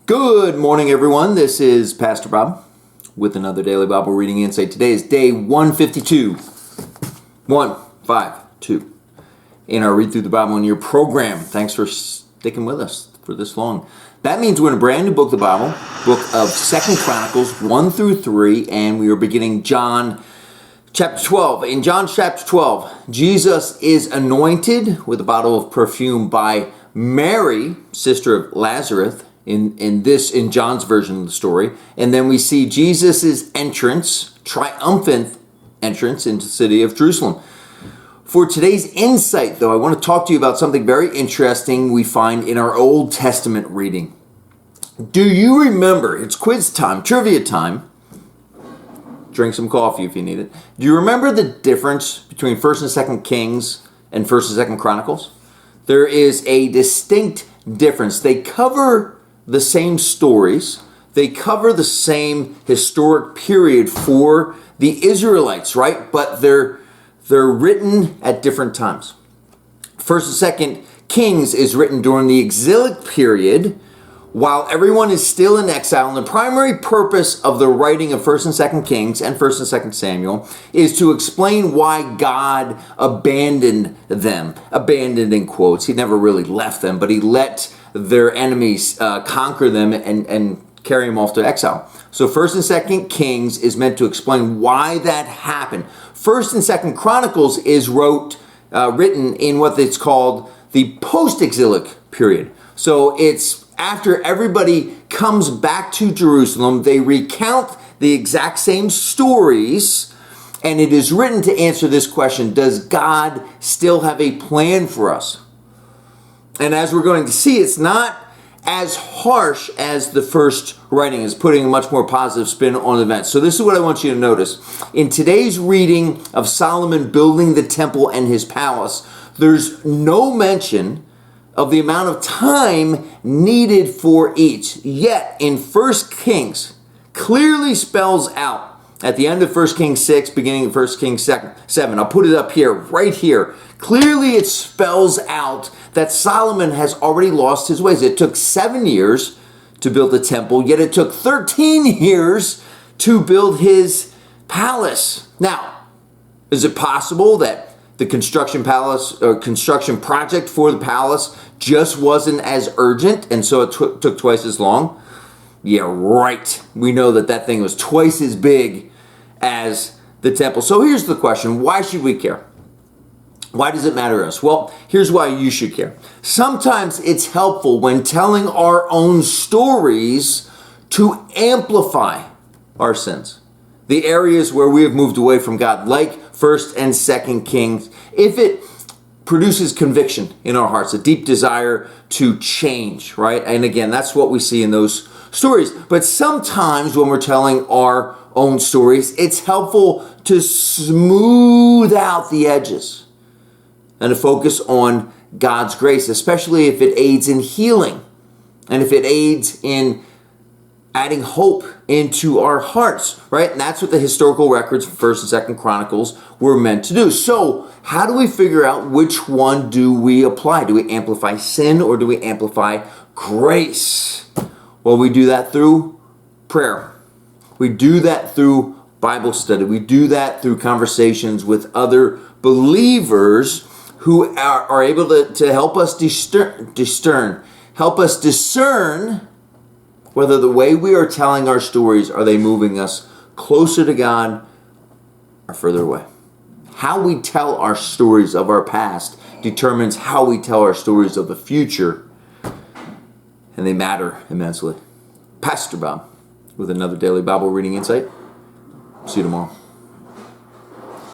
Good morning, everyone. This is Pastor Bob with another Daily Bible Reading Insight. Today is day 152. 152 in our Read Through the Bible in Your program. Thanks for sticking with us for this long. That means we're in a brand new book of the Bible, book of 2 Chronicles 1 through 3, and we are beginning John chapter 12. In John chapter 12, Jesus is anointed with a bottle of perfume by Mary, sister of Lazarus, in John's version of the story. And then we see Jesus' triumphant entrance into the city of Jerusalem. For today's insight, though, I want to talk to you about something very interesting we find in our Old Testament reading. Do you remember, it's quiz time, trivia time. Drink some coffee if you need it. Do you remember the difference between 1st and 2nd Kings and 1st and 2nd Chronicles? There is a distinct difference. They cover the same stories. They cover the same historic period for the Israelites, right? But they're written at different times. 1st and 2nd Kings is written during the exilic period while everyone is still in exile. And the primary purpose of the writing of 1st and 2nd Kings and 1st and 2nd Samuel is to explain why God abandoned them. Abandoned in quotes. He never really left them, but he let their enemies conquer them and carry them off to exile. So 1st and 2nd Kings is meant to explain why that happened. 1st and 2nd Chronicles is written in what it's called the post-exilic period. So it's after everybody comes back to Jerusalem, they recount the exact same stories, and it is written to answer this question: does God still have a plan for us? And as we're going to see, it's not as harsh as the first writing is, putting a much more positive spin on events. So this is what I want you to notice. In today's reading of Solomon building the temple and his palace, there's no mention of the amount of time needed for each. Yet in 1 Kings clearly spells out at the end of 1 Kings 6, beginning of 1 Kings 7. I'll put it up here, right here. Clearly it spells out that Solomon has already lost his ways. It took 7 years to build the temple, yet it took 13 years to build his palace. Now, is it possible that the construction project for the palace just wasn't as urgent, and so it took twice as long? Yeah, right. We know that thing was twice as big as the temple. So here's the question: why should we care? Why does it matter to us? Well, here's why you should care. Sometimes it's helpful when telling our own stories to amplify our sins, the areas where we have moved away from God, like 1st and 2nd Kings. If it produces conviction in our hearts, a deep desire to change, right? And again, that's what we see in those stories. But sometimes when we're telling our own stories, it's helpful to smooth out the edges and to focus on God's grace, especially if it aids in healing and if it aids in adding hope into our hearts, right? And that's what the historical records of 1st and 2nd Chronicles were meant to do. So how do we figure out which one do we apply? Do we amplify sin or do we amplify grace? Well, we do that through prayer. We do that through Bible study. We do that through conversations with other believers who are able to help us help us discern whether the way we are telling our stories, are they moving us closer to God or further away? How we tell our stories of our past determines how we tell our stories of the future, and they matter immensely. Pastor Bob with another Daily Bible Reading Insight. See you tomorrow.